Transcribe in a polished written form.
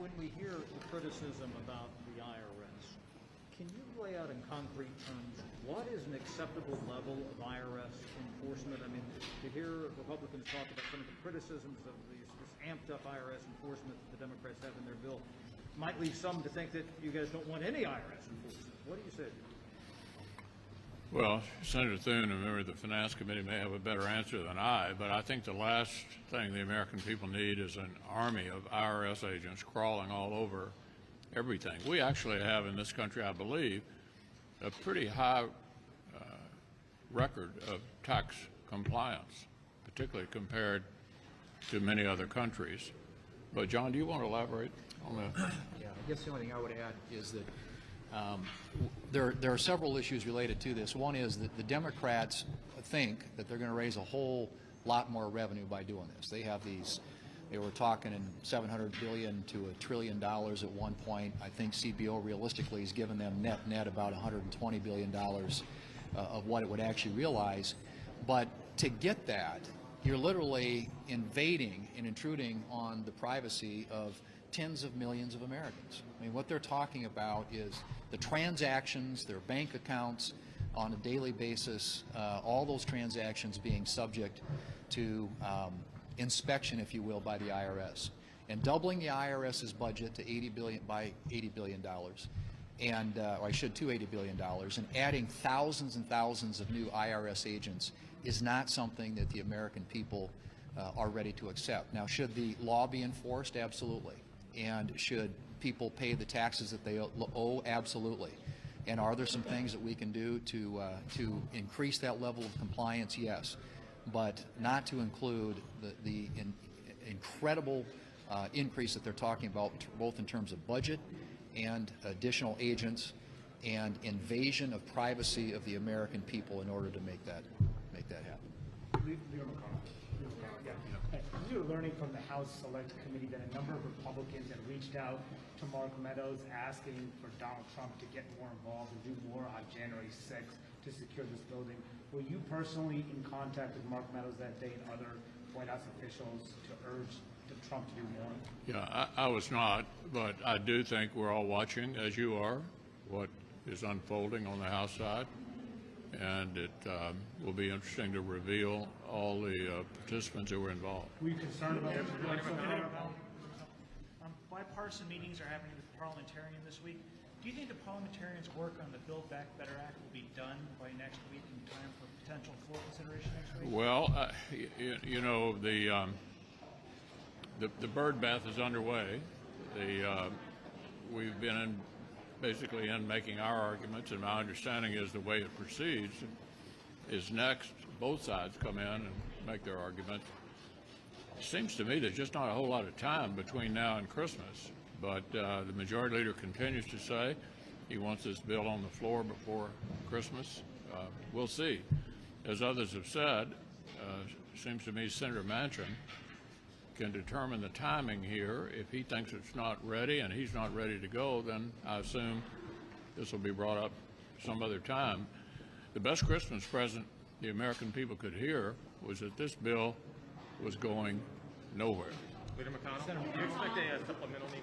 when we hear the criticism about the IRS, can you lay out in concrete terms what is an acceptable level of IRS enforcement? I mean, to hear Republicans talk about some of the criticisms of this amped up IRS enforcement that the Democrats have in their bill might lead some to think that you guys don't want any IRS enforcement. What do you say? Well, Senator Thune, a member of the Finance Committee, may have a better answer than I, but I think the last thing the American people need is an army of IRS agents crawling all over everything. We actually have in this country, I believe, a pretty high record of tax compliance, particularly compared to many other countries. But John, do you want to elaborate on that? Yeah, I guess the only thing I would add is that there are several issues related to this. One is that the Democrats think that they're going to raise a whole lot more revenue by doing this. They have these. They were talking in $700 billion to $1 trillion at one point. I think CBO realistically has given them net about $120 billion of what it would actually realize. But to get that, you're literally invading and intruding on the privacy of tens of millions of Americans. I mean, what they're talking about is the transactions, their bank accounts on a daily basis, all those transactions being subject to inspection, if you will, by the IRS, and doubling the IRS's budget to $80 billion by $80 billion, and or I should to $80 billion, and adding thousands and thousands of new IRS agents is not something that the American people are ready to accept. Now, should the law be enforced? Absolutely. And should people pay the taxes that they owe? Absolutely. And are there some things that we can do to increase that level of compliance? Yes. But not to include the incredible increase that they're talking about, both in terms of budget and additional agents and invasion of privacy of the American people in order to make that happen. Leader McConnell. We were learning from the House Select Committee that a number of Republicans had reached out to Mark Meadows asking for Donald Trump to get more involved and do more on January 6th to secure this building. Were you personally in contact with Mark Meadows that day and other White House officials to urge Trump to do more? Yeah, I was not, but I do think we're all watching, as you are, what is unfolding on the House side. And it will be interesting to reveal all the participants who were involved. Were you concerned about Bipartisan meetings are happening with the parliamentarian this week. Do you think the parliamentarians' work on the Buildback Better Act will be done by next week in time for potential floor consideration next week? Well, you know, the bird bath is underway. We've been basically in making our arguments, and my understanding is the way it proceeds is next both sides come in and make their arguments. It seems to me there's just not a whole lot of time between now and Christmas, but the majority leader continues to say he wants this bill on the floor before Christmas. We'll see. As others have said, it seems to me Senator Manchin can determine the timing here. If he thinks it's not ready and he's not ready to go, then I assume this will be brought up some other time. The best Christmas present the American people could hear was that this bill was going nowhere. Leader McConnell, do you expect a supplemental meeting?